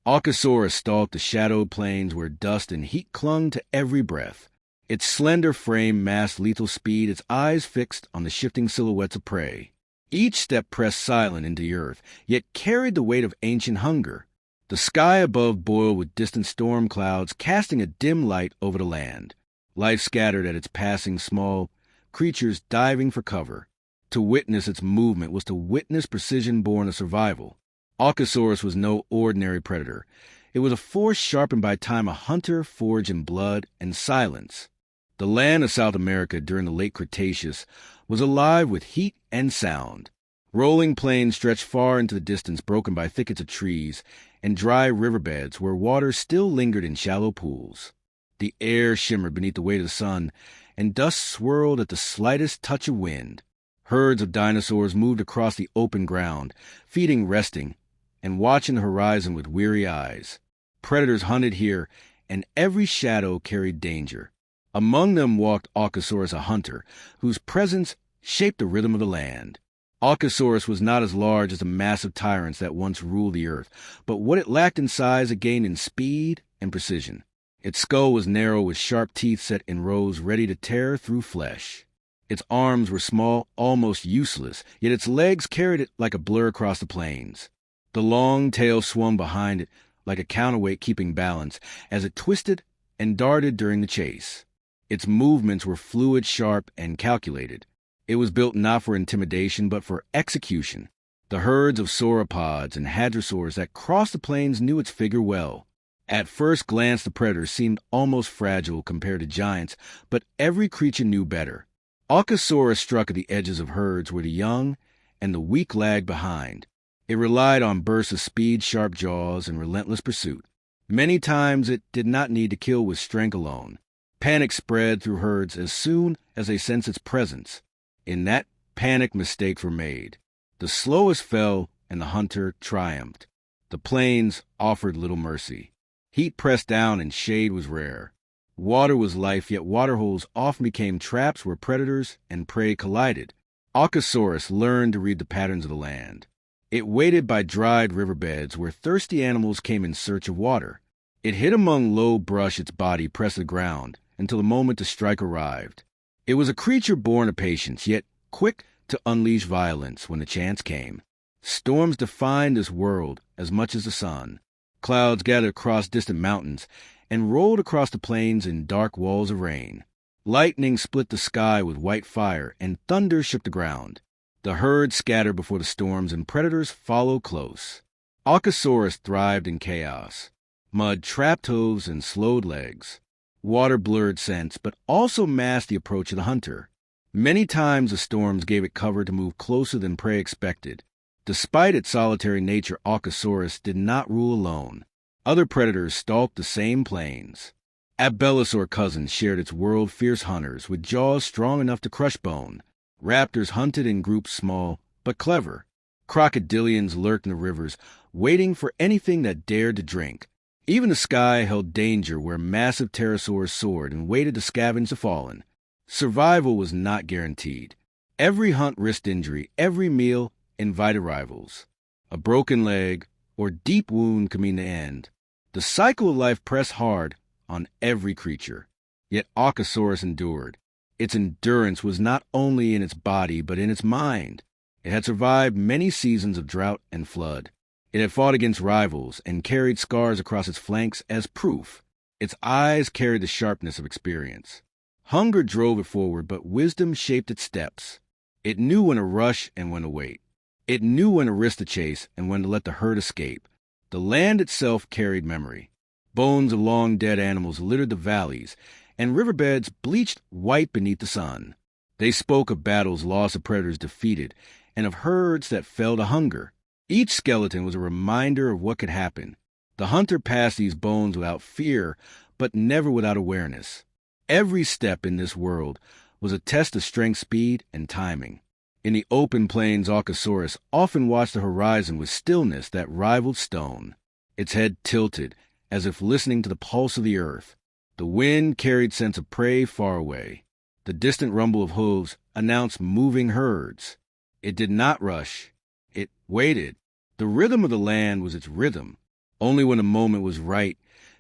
Allosaurus stalked the shadowed plains where dust and heat clung to every breath. Its slender frame masked lethal speed, its eyes fixed on the shifting silhouettes of prey. Each step pressed silent into the earth, yet carried the weight of ancient hunger. The sky above boiled with distant storm clouds, casting a dim light over the land. Life scattered at its passing, small creatures diving for cover. To witness its movement was to witness precision born of survival. Allosaurus was no ordinary predator. It was a force sharpened by time, a hunter forged in blood and silence. The land of South America during the late Cretaceous was alive with heat and sound. Rolling plains stretched far into the distance, broken by thickets of trees and dry riverbeds where water still lingered in shallow pools. The air shimmered beneath the weight of the sun, and dust swirled at the slightest touch of wind. Herds of dinosaurs moved across the open ground, feeding, resting, and watching the horizon with weary eyes. Predators hunted here, and every shadow carried danger. Among them walked Allosaurus, a hunter, whose presence shaped the rhythm of the land. Allosaurus was not as large as the massive tyrants that once ruled the earth, but what it lacked in size it gained in speed and precision. Its skull was narrow, with sharp teeth set in rows ready to tear through flesh. Its arms were small, almost useless, yet its legs carried it like a blur across the plains. The long tail swung behind it like a counterweight, keeping balance as it twisted and darted during the chase. Its movements were fluid, sharp, and calculated. It was built not for intimidation, but for execution. The herds of sauropods and hadrosaurs that crossed the plains knew its figure well. At first glance, the predator seemed almost fragile compared to giants, but every creature knew better. Allosaurus struck at the edges of herds where the young and the weak lagged behind. It relied on bursts of speed, sharp jaws, and relentless pursuit. Many times it did not need to kill with strength alone. Panic spread through herds as soon as they sensed its presence. In that panic, mistakes were made. The slowest fell, and the hunter triumphed. The plains offered little mercy. Heat pressed down, and shade was rare. Water was life, yet waterholes often became traps where predators and prey collided. Allosaurus learned to read the patterns of the land. It waited by dried riverbeds where thirsty animals came in search of water. It hid among low brush, its body pressed to the ground until the moment to strike arrived. It was a creature born of patience, yet quick to unleash violence when the chance came. Storms defined this world as much as the sun. Clouds gathered across distant mountains and rolled across the plains in dark walls of rain. Lightning split the sky with white fire, and thunder shook the ground. The herd scattered before the storms, and predators followed close. Allosaurus thrived in chaos. Mud trapped hooves and slowed legs. Water blurred scents, but also masked the approach of the hunter. Many times the storms gave it cover to move closer than prey expected. Despite its solitary nature, Allosaurus did not rule alone. Other predators stalked the same plains. Abelisaur cousins shared its world, fierce hunters with jaws strong enough to crush bone. Raptors hunted in groups, small but clever. Crocodilians lurked in the rivers, waiting for anything that dared to drink. Even the sky held danger where massive pterosaurs soared and waited to scavenge the fallen. Survival was not guaranteed. Every hunt risked injury, every meal invited rivals. A broken leg or deep wound could mean the end. The cycle of life pressed hard on every creature. Yet Allosaurus endured. Its endurance was not only in its body, but in its mind. It had survived many seasons of drought and flood. It had fought against rivals and carried scars across its flanks as proof. Its eyes carried the sharpness of experience. Hunger drove it forward, but wisdom shaped its steps. It knew when to rush and when to wait. It knew when to risk the chase and when to let the herd escape. The land itself carried memory. Bones of long-dead animals littered the valleys, and riverbeds bleached white beneath the sun. They spoke of battles lost, of predators defeated, and of herds that fell to hunger. Each skeleton was a reminder of what could happen. The hunter passed these bones without fear, but never without awareness. Every step in this world was a test of strength, speed, and timing. In the open plains, Allosaurus often watched the horizon with stillness that rivaled stone. Its head tilted, as if listening to the pulse of the earth. The wind carried scents of prey far away. The distant rumble of hooves announced moving herds. It did not rush. It waited. The rhythm of the land was its rhythm. Only when the moment was right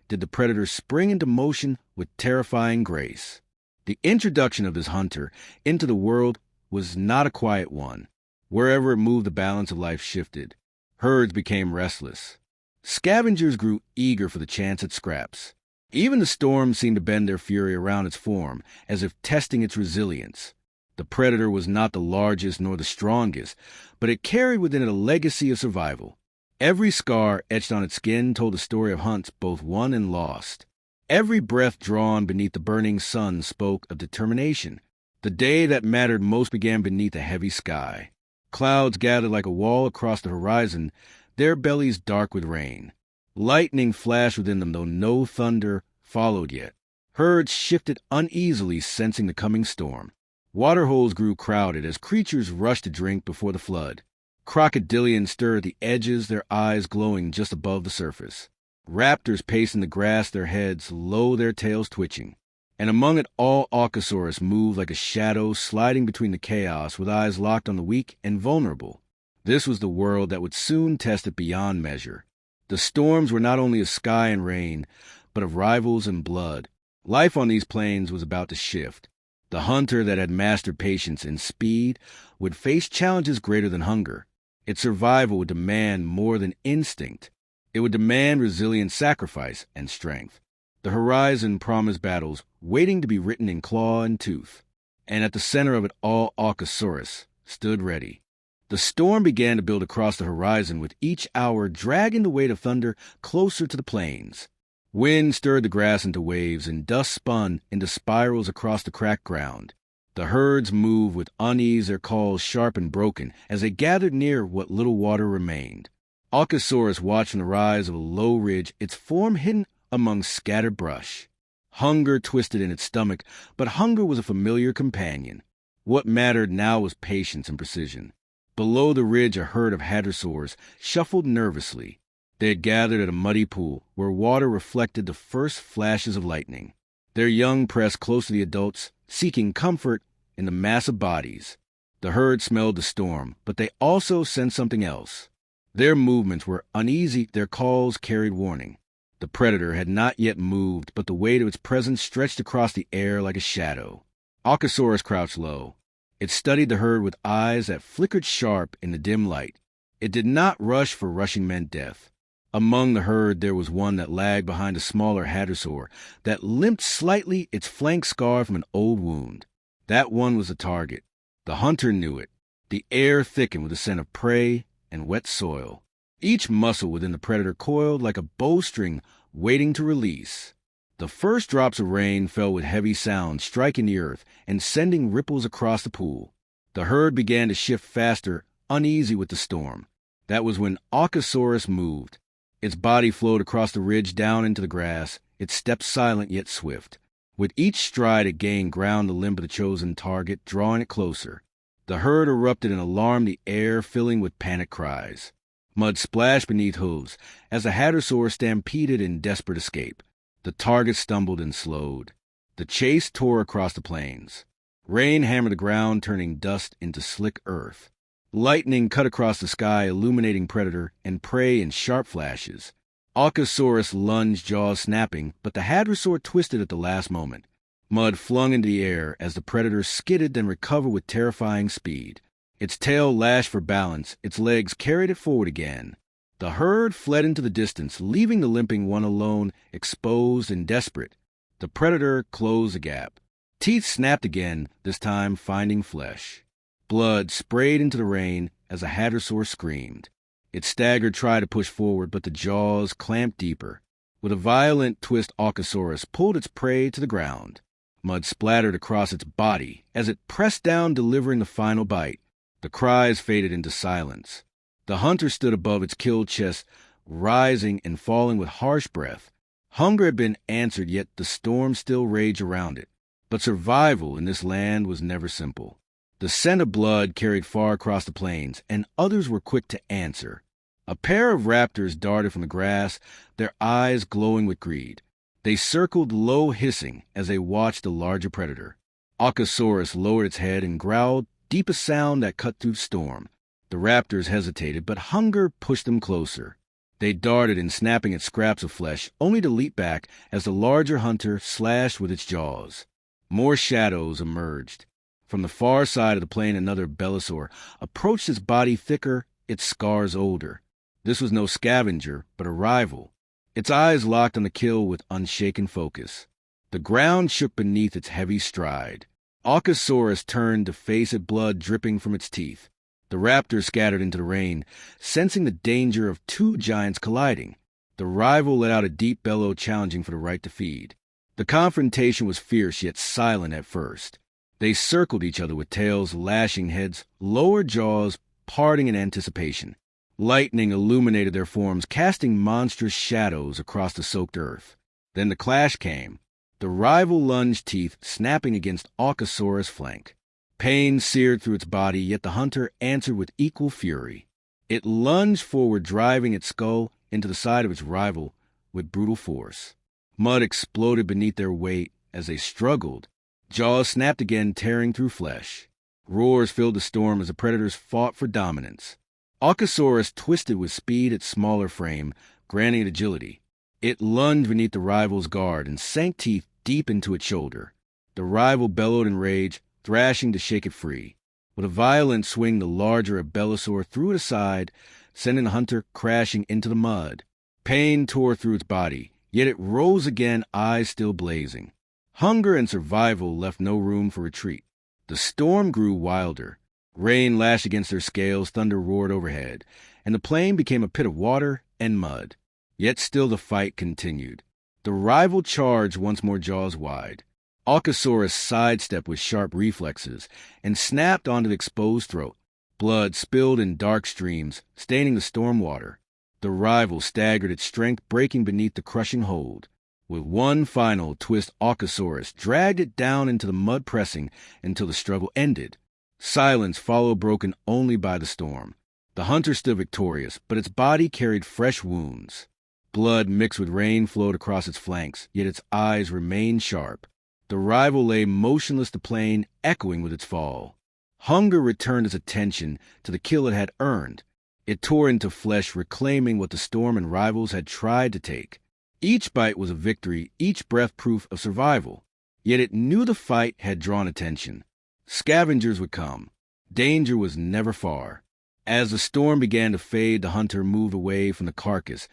did the predator spring into motion with terrifying grace. The introduction of this hunter into the world was not a quiet one. Wherever it moved, the balance of life shifted. Herds became restless. Scavengers grew eager for the chance at scraps. Even the storms seemed to bend their fury around its form, as if testing its resilience. The predator was not the largest nor the strongest, but it carried within it a legacy of survival. Every scar etched on its skin told a story of hunts both won and lost. Every breath drawn beneath the burning sun spoke of determination. The day that mattered most began beneath a heavy sky. Clouds gathered like a wall across the horizon, their bellies dark with rain. Lightning flashed within them, though no thunder followed yet. Herds shifted uneasily, sensing the coming storm. Waterholes grew crowded as creatures rushed to drink before the flood. Crocodilians stirred at the edges, their eyes glowing just above the surface. Raptors paced in the grass, their heads low, their tails twitching. And among it all, Allosaurus moved like a shadow, sliding between the chaos with eyes locked on the weak and vulnerable. This was the world that would soon test it beyond measure. The storms were not only of sky and rain, but of rivals and blood. Life on these plains was about to shift. The hunter that had mastered patience and speed would face challenges greater than hunger. Its survival would demand more than instinct. It would demand resilient sacrifice and strength. The horizon promised battles waiting to be written in claw and tooth. And at the center of it all, Allosaurus stood ready. The storm began to build across the horizon, with each hour dragging the weight of thunder closer to the plains. Wind stirred the grass into waves, and dust spun into spirals across the cracked ground. The herds moved with unease, their calls sharp and broken, as they gathered near what little water remained. Allosaurus watched from the rise of a low ridge, its form hidden among scattered brush. Hunger twisted in its stomach, but hunger was a familiar companion. What mattered now was patience and precision. Below the ridge, a herd of hadrosaurs shuffled nervously. They had gathered at a muddy pool, where water reflected the first flashes of lightning. Their young pressed close to the adults, seeking comfort in the massive bodies. The herd smelled the storm, but they also sensed something else. Their movements were uneasy, their calls carried warning. The predator had not yet moved, but the weight of its presence stretched across the air like a shadow. Allosaurus crouched low. It studied the herd with eyes that flickered sharp in the dim light. It did not rush, for rushing meant death. Among the herd there was one that lagged behind a smaller hadrosaur that limped slightly, its flank scarred from an old wound. That one was the target. The hunter knew it. The air thickened with the scent of prey and wet soil. Each muscle within the predator coiled like a bowstring waiting to release. The first drops of rain fell with heavy sound, striking the earth and sending ripples across the pool. The herd began to shift faster, uneasy with the storm. That was when Allosaurus moved. Its body flowed across the ridge down into the grass, its steps silent yet swift. With each stride it gained ground the limb of the chosen target, drawing it closer. The herd erupted in alarm, the air filling with panic cries. Mud splashed beneath hooves as the hadrosaur stampeded in desperate escape. The target stumbled and slowed. The chase tore across the plains. Rain hammered the ground, turning dust into slick earth. Lightning cut across the sky, illuminating predator and prey in sharp flashes. Allosaurus lunged, jaws snapping, but the hadrosaur twisted at the last moment. Mud flung into the air as the predator skidded, then recovered with terrifying speed. Its tail lashed for balance, its legs carried it forward again. The herd fled into the distance, leaving the limping one alone, exposed and desperate. The predator closed the gap. Teeth snapped again, this time finding flesh. Blood sprayed into the rain as the hadrosaur screamed. It staggered, tried to push forward, but the jaws clamped deeper. With a violent twist, Allosaurus pulled its prey to the ground. Mud splattered across its body as it pressed down, delivering the final bite. The cries faded into silence. The hunter stood above its killed chest, rising and falling with harsh breath. Hunger had been answered, yet the storm still raged around it. But survival in this land was never simple. The scent of blood carried far across the plains, and others were quick to answer. A pair of raptors darted from the grass, their eyes glowing with greed. They circled low, hissing, as they watched the larger predator. Allosaurus lowered its head and growled, deep a sound that cut through the storm. The raptors hesitated, but hunger pushed them closer. They darted in, snapping at scraps of flesh, only to leap back as the larger hunter slashed with its jaws. More shadows emerged. From the far side of the plain, another Belosaur approached, its body thicker, its scars older. This was no scavenger, but a rival. Its eyes locked on the kill with unshaken focus. The ground shook beneath its heavy stride. Allosaurus turned to face it, blood dripping from its teeth. The raptor scattered into the rain, sensing the danger of two giants colliding. The rival let out a deep bellow, challenging for the right to feed. The confrontation was fierce, yet silent at first. They circled each other with tails lashing heads, lower jaws parting in anticipation. Lightning illuminated their forms, casting monstrous shadows across the soaked earth. Then the clash came. The rival lunged, teeth snapping against Allosaurus' flank. Pain seared through its body, yet the hunter answered with equal fury. It lunged forward, driving its skull into the side of its rival with brutal force. Mud exploded beneath their weight as they struggled. Jaws snapped again, tearing through flesh. Roars filled the storm as the predators fought for dominance. Allosaurus twisted with speed its smaller frame, granting it agility. It lunged beneath the rival's guard and sank teeth deep into its shoulder. The rival bellowed in rage, thrashing to shake it free. With a violent swing, the larger Belosaur threw it aside, sending the hunter crashing into the mud. Pain tore through its body, yet it rose again, eyes still blazing. Hunger and survival left no room for retreat. The storm grew wilder. Rain lashed against their scales, thunder roared overhead, and the plain became a pit of water and mud. Yet still the fight continued. The rival charged once more, jaws wide. Allosaurus sidestepped with sharp reflexes and snapped onto the exposed throat. Blood spilled in dark streams, staining the storm water. The rival staggered, its strength breaking beneath the crushing hold. With one final twist, Allosaurus dragged it down into the mud, pressing until the struggle ended. Silence followed, broken only by the storm. The hunter still victorious, but its body carried fresh wounds. Blood mixed with rain flowed across its flanks, yet its eyes remained sharp. The rival lay motionless, the plain echoing with its fall. Hunger returned its attention to the kill it had earned. It tore into flesh, reclaiming what the storm and rivals had tried to take. Each bite was a victory, each breath proof of survival. Yet it knew the fight had drawn attention. Scavengers would come. Danger was never far. As the storm began to fade, the hunter moved away from the carcass,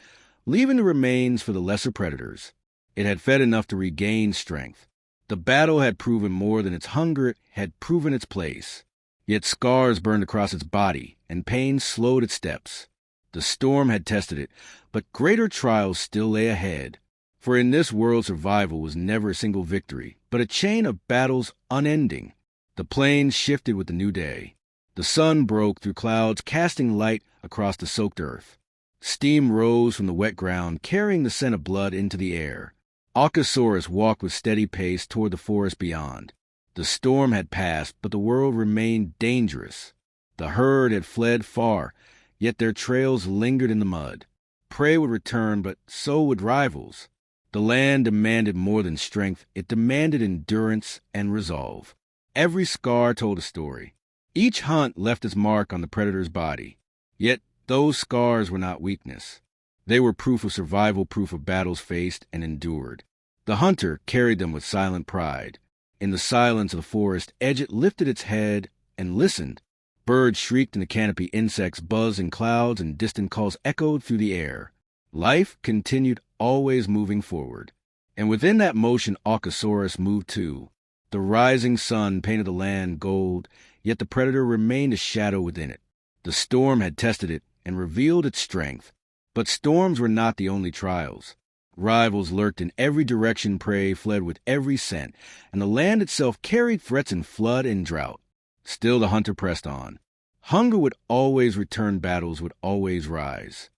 leaving the remains for the lesser predators. It had fed enough to regain strength. The battle had proven more than its hunger had proven its place. Yet scars burned across its body, and pain slowed its steps. The storm had tested it, but greater trials still lay ahead. For in this world, survival was never a single victory, but a chain of battles unending. The plains shifted with the new day. The sun broke through clouds, casting light across the soaked earth. Steam rose from the wet ground, carrying the scent of blood into the air. Allosaurus walked with steady pace toward the forest beyond. The storm had passed, but the world remained dangerous. The herd had fled far, yet their trails lingered in the mud. Prey would return, but so would rivals. The land demanded more than strength. It demanded endurance and resolve. Every scar told a story. Each hunt left its mark on the predator's body. Yet those scars were not weakness. They were proof of survival, proof of battles faced and endured. The hunter carried them with silent pride. In the silence of the forest, Edget lifted its head and listened. Birds shrieked in the canopy, insects buzzed in clouds, and distant calls echoed through the air. Life continued, always moving forward. And within that motion, Allosaurus moved too. The rising sun painted the land gold, yet the predator remained a shadow within it. The storm had tested it and revealed its strength. But storms were not the only trials. Rivals lurked in every direction, prey fled with every scent, and the land itself carried threats in flood and drought. Still the hunter pressed on. Hunger would always return, battles would always rise.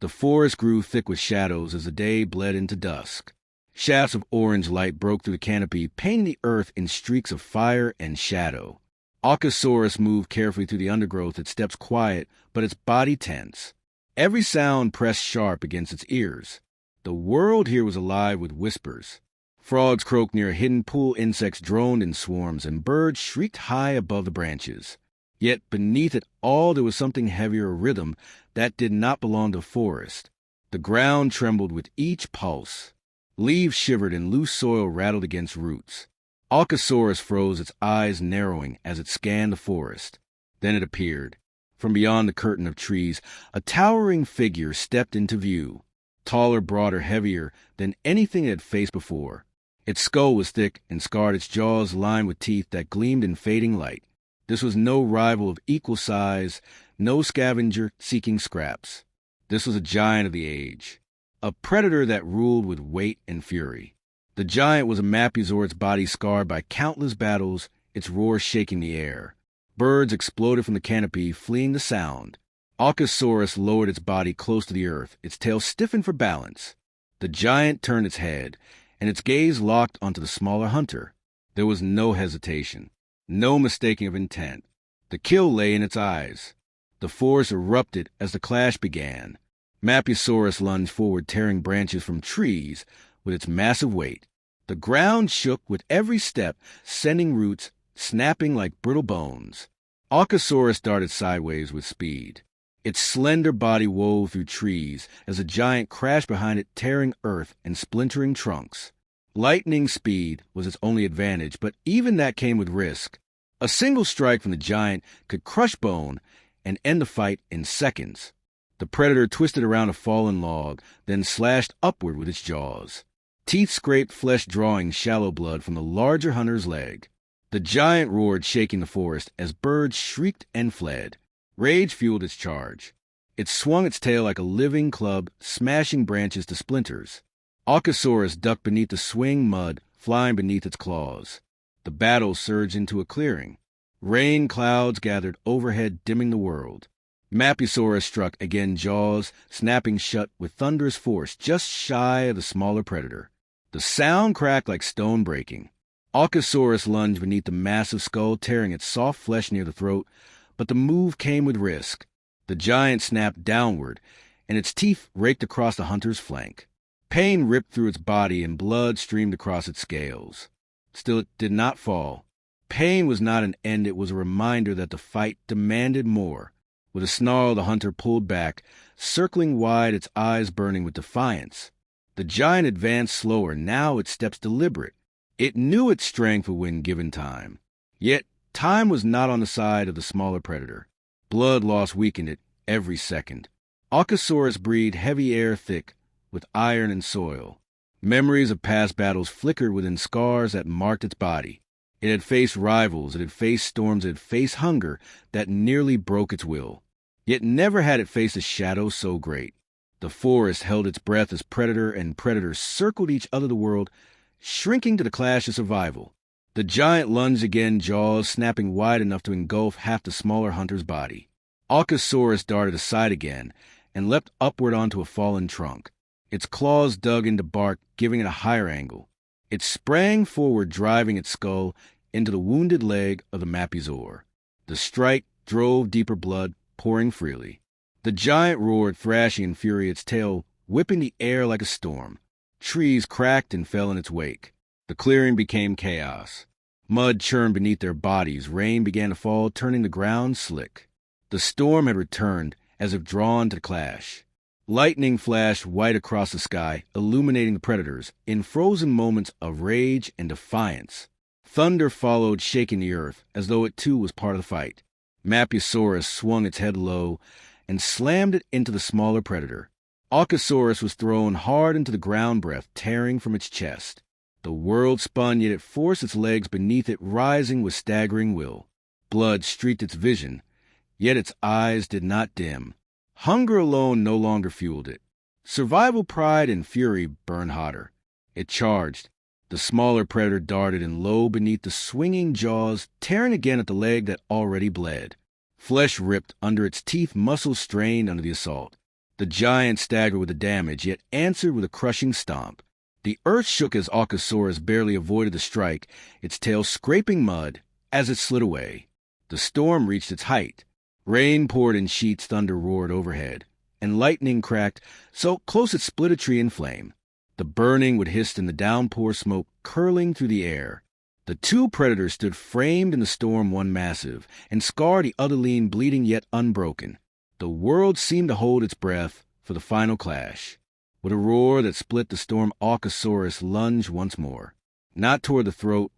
The forest grew thick with shadows as the day bled into dusk. Shafts of orange light broke through the canopy, painting the earth in streaks of fire and shadow. Allosaurus moved carefully through the undergrowth, its steps quiet, but its body tense. Every sound pressed sharp against its ears. The world here was alive with whispers. Frogs croaked near a hidden pool, insects droned in swarms, and birds shrieked high above the branches. Yet beneath it all there was something heavier, a rhythm that did not belong to the forest. The ground trembled with each pulse. Leaves shivered and loose soil rattled against roots. Allosaurus froze, its eyes narrowing as it scanned the forest. Then it appeared. From beyond the curtain of trees, a towering figure stepped into view. Taller, broader, heavier than anything it had faced before. Its skull was thick and scarred, its jaws lined with teeth that gleamed in fading light. This was no rival of equal size, no scavenger seeking scraps. This was a giant of the age, a predator that ruled with weight and fury. The giant was a Mapusaur, its body scarred by countless battles, its roar shaking the air. Birds exploded from the canopy, fleeing the sound. Allosaurus lowered its body close to the earth, its tail stiffened for balance. The giant turned its head, and its gaze locked onto the smaller hunter. There was no hesitation, no mistaking of intent. The kill lay in its eyes. The forest erupted as the clash began. Mapusaurus lunged forward, tearing branches from trees with its massive weight. The ground shook with every step, sending roots snapping like brittle bones. Allosaurus darted sideways with speed. Its slender body wove through trees as the giant crashed behind it, tearing earth and splintering trunks. Lightning speed was its only advantage, but even that came with risk. A single strike from the giant could crush bone and end the fight in seconds. The predator twisted around a fallen log, then slashed upward with its jaws. Teeth scraped flesh, drawing shallow blood from the larger hunter's leg. The giant roared, shaking the forest as birds shrieked and fled. Rage fueled its charge. It swung its tail like a living club, smashing branches to splinters. Allosaurus ducked beneath the swing mud, flying beneath its claws. The battle surged into a clearing. Rain clouds gathered overhead, dimming the world. Mapusaurus struck again, jaws snapping shut with thunderous force, just shy of the smaller predator. The sound cracked like stone breaking. Allosaurus lunged beneath the massive skull, tearing its soft flesh near the throat, but the move came with risk. The giant snapped downward, and its teeth raked across the hunter's flank. Pain ripped through its body, and blood streamed across its scales. Still, it did not fall. Pain was not an end, it was a reminder that the fight demanded more. With a snarl, the hunter pulled back, circling wide, its eyes burning with defiance. The giant advanced slower, now its steps deliberate. It knew its strength would win given time. Yet, time was not on the side of the smaller predator. Blood loss weakened it every second. Allosaurus breathed heavy air thick with iron and soil. Memories of past battles flickered within scars that marked its body. It had faced rivals, it had faced storms, it had faced hunger that nearly broke its will. Yet never had it faced a shadow so great. The forest held its breath as predator and predator circled each other, the world shrinking to the clash of survival. The giant lunged again, jaws snapping wide enough to engulf half the smaller hunter's body. Allosaurus darted aside again and leapt upward onto a fallen trunk. Its claws dug into bark, giving it a higher angle. It sprang forward, driving its skull into the wounded leg of the Mapusaur. The strike drove deeper blood, pouring freely. The giant roared, thrashing in fury, its tail whipping the air like a storm. Trees cracked and fell in its wake. The clearing became chaos. Mud churned beneath their bodies. Rain began to fall, turning the ground slick. The storm had returned, as if drawn to the clash. Lightning flashed white across the sky, illuminating the predators in frozen moments of rage and defiance. Thunder followed, shaking the earth, as though it too was part of the fight. Mapusaurus swung its head low and slammed it into the smaller predator. Allosaurus was thrown hard into the ground, breath tearing from its chest. The world spun, yet it forced its legs beneath it, rising with staggering will. Blood streaked its vision, yet its eyes did not dim. Hunger alone no longer fueled it. Survival pride and fury burned hotter. It charged. The smaller predator darted in low beneath the swinging jaws, tearing again at the leg that already bled. Flesh ripped under its teeth, muscles strained under the assault. The giant staggered with the damage, yet answered with a crushing stomp. The earth shook as Allosaurus barely avoided the strike, its tail scraping mud as it slid away. The storm reached its height. Rain poured in sheets, thunder roared overhead, and lightning cracked so close it split a tree in flame. The burning would hiss in the downpour, smoke curling through the air. The two predators stood framed in the storm, one massive, and scarred, the other lean, bleeding yet unbroken. The world seemed to hold its breath, for the final clash. With a roar that split the storm, Allosaurus lunged once more. Not toward the throat,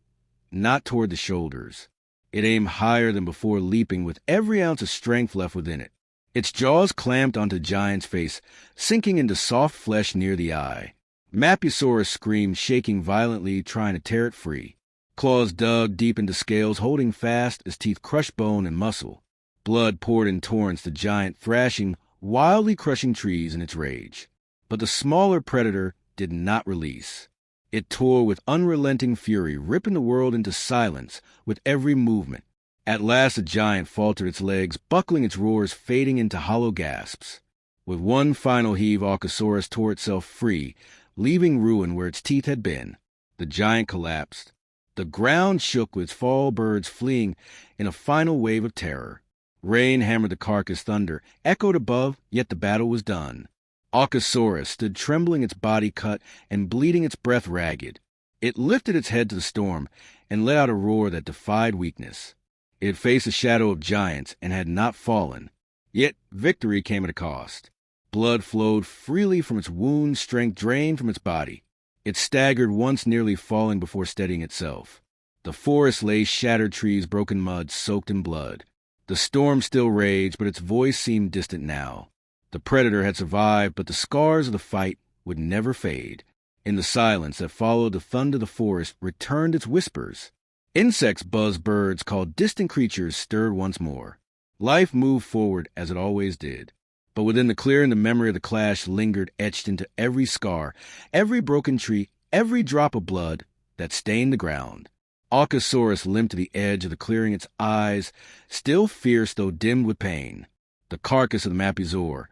not toward the shoulders. It aimed higher than before, leaping with every ounce of strength left within it. Its jaws clamped onto the giant's face, sinking into soft flesh near the eye. Mapusaurus screamed, shaking violently, trying to tear it free. Claws dug deep into scales, holding fast as teeth crushed bone and muscle. Blood poured in torrents, the giant thrashing, wildly crushing trees in its rage. But the smaller predator did not release. It tore with unrelenting fury, ripping the world into silence with every movement. At last the giant faltered its legs, buckling its roars, fading into hollow gasps. With one final heave, Allosaurus tore itself free, leaving ruin where its teeth had been. The giant collapsed. The ground shook with its fall birds fleeing in a final wave of terror. Rain hammered the carcass, thunder echoed above, yet the battle was done. Allosaurus stood trembling, its body cut and bleeding, its breath ragged. It lifted its head to the storm and let out a roar that defied weakness. It had faced a shadow of giants and had not fallen. Yet victory came at a cost. Blood flowed freely from its wounds, strength drained from its body. It staggered once, nearly falling before steadying itself. The forest lay, shattered trees, broken mud, soaked in blood. The storm still raged, but its voice seemed distant now. The predator had survived, but the scars of the fight would never fade. In the silence that followed the thunder, the forest returned its whispers. Insects buzzed, birds called, distant creatures stirred once more. Life moved forward as it always did. But within the clearing, the memory of the clash lingered, etched into every scar, every broken tree, every drop of blood that stained the ground. Allosaurus limped to the edge of the clearing, its eyes still fierce though dimmed with pain. The carcass of the Mapusaur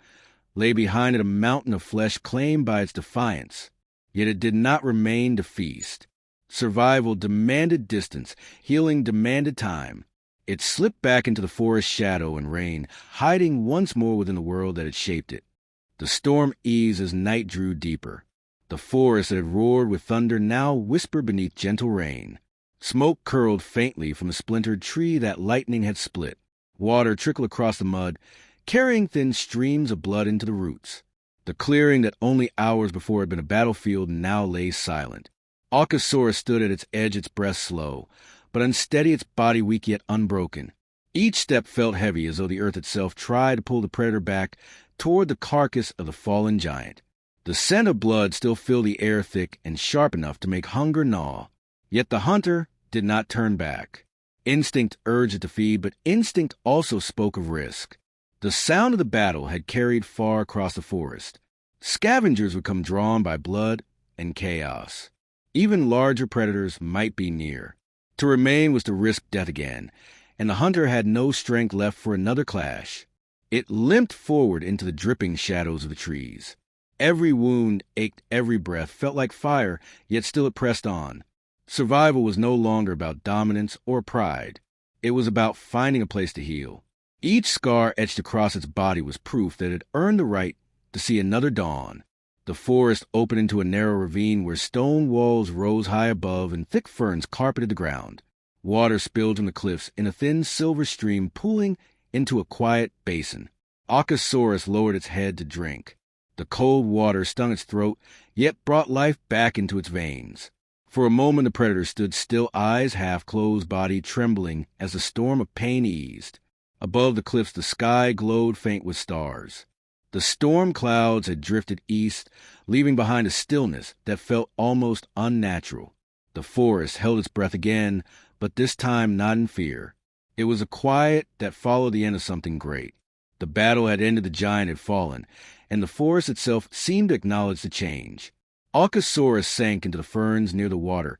lay behind it, a mountain of flesh claimed by its defiance. Yet it did not remain to feast. Survival demanded distance, healing demanded time. It slipped back into the forest shadow and rain, hiding once more within the world that had shaped it. The storm eased as night drew deeper. The forest that had roared with thunder now whispered beneath gentle rain. Smoke curled faintly from a splintered tree that lightning had split. Water trickled across the mud, carrying thin streams of blood into the roots. The clearing that only hours before had been a battlefield now lay silent. Allosaurus stood at its edge, its breath slow, but unsteady, its body weak yet unbroken. Each step felt heavy, as though the earth itself tried to pull the predator back toward the carcass of the fallen giant. The scent of blood still filled the air, thick and sharp enough to make hunger gnaw. Yet the hunter did not turn back. Instinct urged it to feed, but instinct also spoke of risk. The sound of the battle had carried far across the forest. Scavengers would come, drawn by blood and chaos. Even larger predators might be near. To remain was to risk death again, and the hunter had no strength left for another clash. It limped forward into the dripping shadows of the trees. Every wound ached, every breath felt like fire, yet still it pressed on. Survival was no longer about dominance or pride. It was about finding a place to heal. Each scar etched across its body was proof that it earned the right to see another dawn. The forest opened into a narrow ravine where stone walls rose high above and thick ferns carpeted the ground. Water spilled from the cliffs in a thin silver stream, pooling into a quiet basin. Allosaurus lowered its head to drink. The cold water stung its throat, yet brought life back into its veins. For a moment the predator stood still, eyes half closed, body trembling as the storm of pain eased. Above the cliffs the sky glowed faint with stars. The storm clouds had drifted east, leaving behind a stillness that felt almost unnatural. The forest held its breath again, but this time not in fear. It was a quiet that followed the end of something great. The battle had ended, the giant had fallen, and the forest itself seemed to acknowledge the change. Allosaurus sank into the ferns near the water,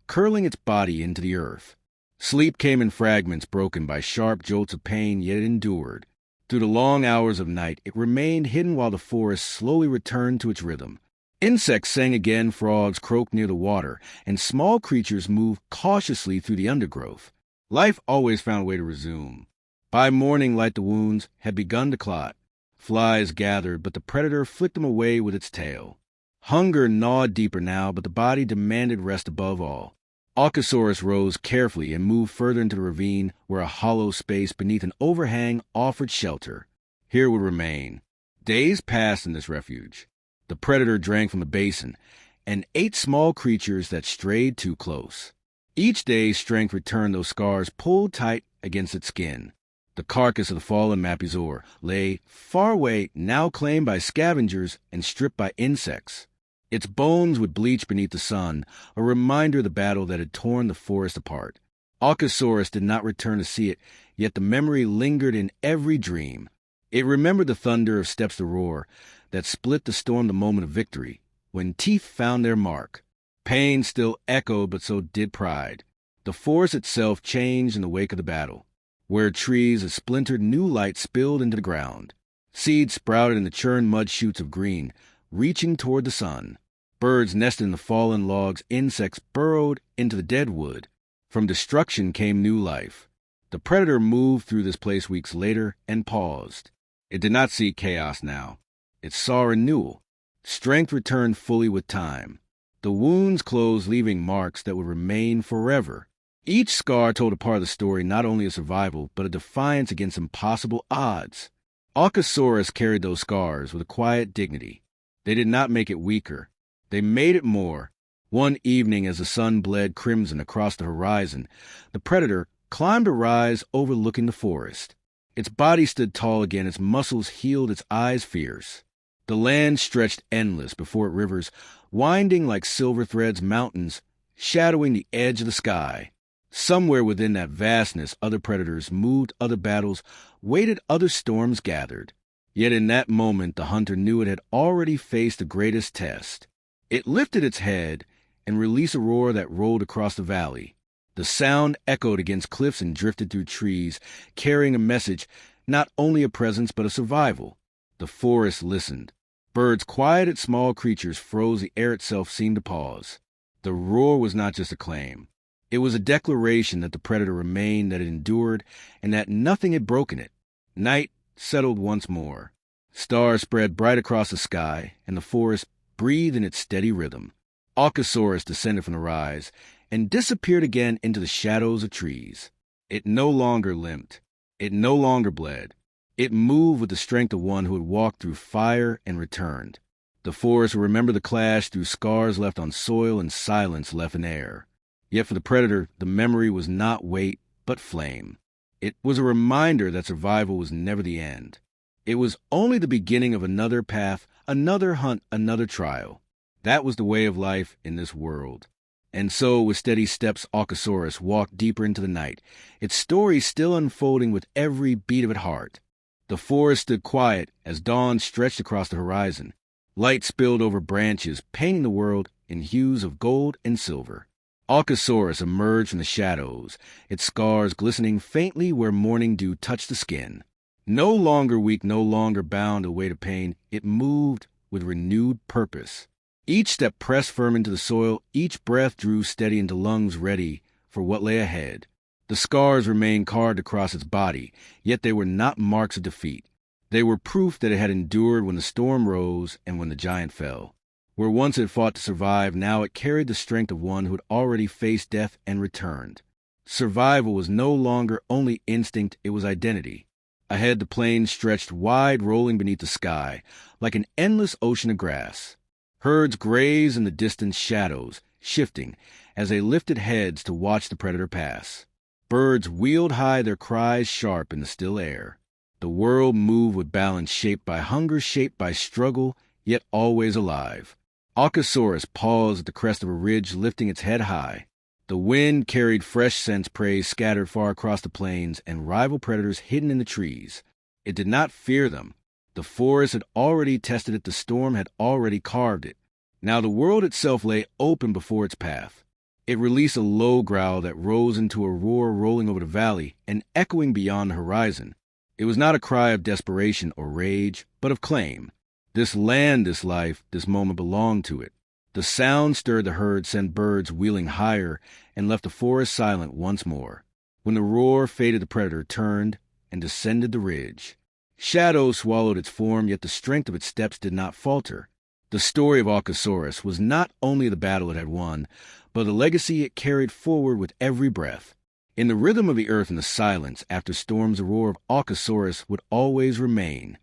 curling its body into the earth. Sleep came in fragments, broken by sharp jolts of pain, yet it endured. Through the long hours of night, it remained hidden while the forest slowly returned to its rhythm. Insects sang again, frogs croaked near the water, and small creatures moved cautiously through the undergrowth. Life always found a way to resume. By morning light the wounds had begun to clot. Flies gathered, but the predator flicked them away with its tail. Hunger gnawed deeper now, but the body demanded rest above all. Allosaurus rose carefully and moved further into the ravine, where a hollow space beneath an overhang offered shelter. Here it would remain. Days passed in this refuge. The predator drank from the basin and ate small creatures that strayed too close. Each day's strength returned, those scars pulled tight against its skin. The carcass of the fallen Mapizor lay far away, now claimed by scavengers and stripped by insects. Its bones would bleach beneath the sun, a reminder of the battle that had torn the forest apart. Allosaurus did not return to see it, yet the memory lingered in every dream. It remembered the thunder of steps to roar that split the storm, the moment of victory, when teeth found their mark. Pain still echoed, but so did pride. The forest itself changed in the wake of the battle. Where trees had splintered, new light spilled into the ground. Seeds sprouted in the churned mud shoots of green, reaching toward the sun. Birds nested in the fallen logs, insects burrowed into the dead wood. From destruction came new life. The predator moved through this place weeks later and paused. It did not see chaos now. It saw renewal. Strength returned fully with time. The wounds closed, leaving marks that would remain forever. Each scar told a part of the story, not only of survival, but a defiance against impossible odds. Allosaurus carried those scars with a quiet dignity. They did not make it weaker. They made it more. One evening, as the sun bled crimson across the horizon, the predator climbed a rise overlooking the forest. Its body stood tall again, its muscles healed, its eyes fierce. The land stretched endless before it, rivers winding like silver threads, mountains shadowing the edge of the sky. Somewhere within that vastness, other predators moved, other battles waited, other storms gathered. Yet in that moment, the hunter knew it had already faced the greatest test. It lifted its head and released a roar that rolled across the valley. The sound echoed against cliffs and drifted through trees, carrying a message, not only of presence but of survival. The forest listened. Birds quieted, small creatures froze, the air itself seemed to pause. The roar was not just a claim. It was a declaration that the predator remained, that it endured, and that nothing had broken it. Night settled once more. Stars spread bright across the sky, and the forest breathed in its steady rhythm. Allosaurus descended from the rise and disappeared again into the shadows of trees. It no longer limped. It no longer bled. It moved with the strength of one who had walked through fire and returned. The forest would remember the clash through scars left on soil and silence left in air. Yet for the predator, the memory was not weight, but flame. It was a reminder that survival was never the end. It was only the beginning of another path, another hunt, another trial. That was the way of life in this world. And so, with steady steps, Allosaurus walked deeper into the night, its story still unfolding with every beat of its heart. The forest stood quiet as dawn stretched across the horizon. Light spilled over branches, painting the world in hues of gold and silver. Allosaurus emerged from the shadows, its scars glistening faintly where morning dew touched the skin. No longer weak, no longer bound to the weight of pain, it moved with renewed purpose. Each step pressed firm into the soil, each breath drew steady into lungs ready for what lay ahead. The scars remained carved across its body, yet they were not marks of defeat. They were proof that it had endured when the storm rose and when the giant fell. Where once it fought to survive, now it carried the strength of one who had already faced death and returned. Survival was no longer only instinct, it was identity. Ahead, the plains stretched wide, rolling beneath the sky, like an endless ocean of grass. Herds grazed in the distant shadows, shifting as they lifted heads to watch the predator pass. Birds wheeled high, their cries sharp in the still air. The world moved with balance, shaped by hunger, shaped by struggle, yet always alive. Allosaurus paused at the crest of a ridge, lifting its head high. The wind carried fresh scents, prey scattered far across the plains, and rival predators hidden in the trees. It did not fear them. The forest had already tested it, the storm had already carved it. Now the world itself lay open before its path. It released a low growl that rose into a roar, rolling over the valley and echoing beyond the horizon. It was not a cry of desperation or rage, but of claim. This land, this life, this moment belonged to it. The sound stirred the herd, sent birds wheeling higher, and left the forest silent once more. When the roar faded, the predator turned and descended the ridge. Shadows swallowed its form, yet the strength of its steps did not falter. The story of Allosaurus was not only the battle it had won, but the legacy it carried forward with every breath. In the rhythm of the earth and the silence after storms, the roar of Allosaurus would always remain,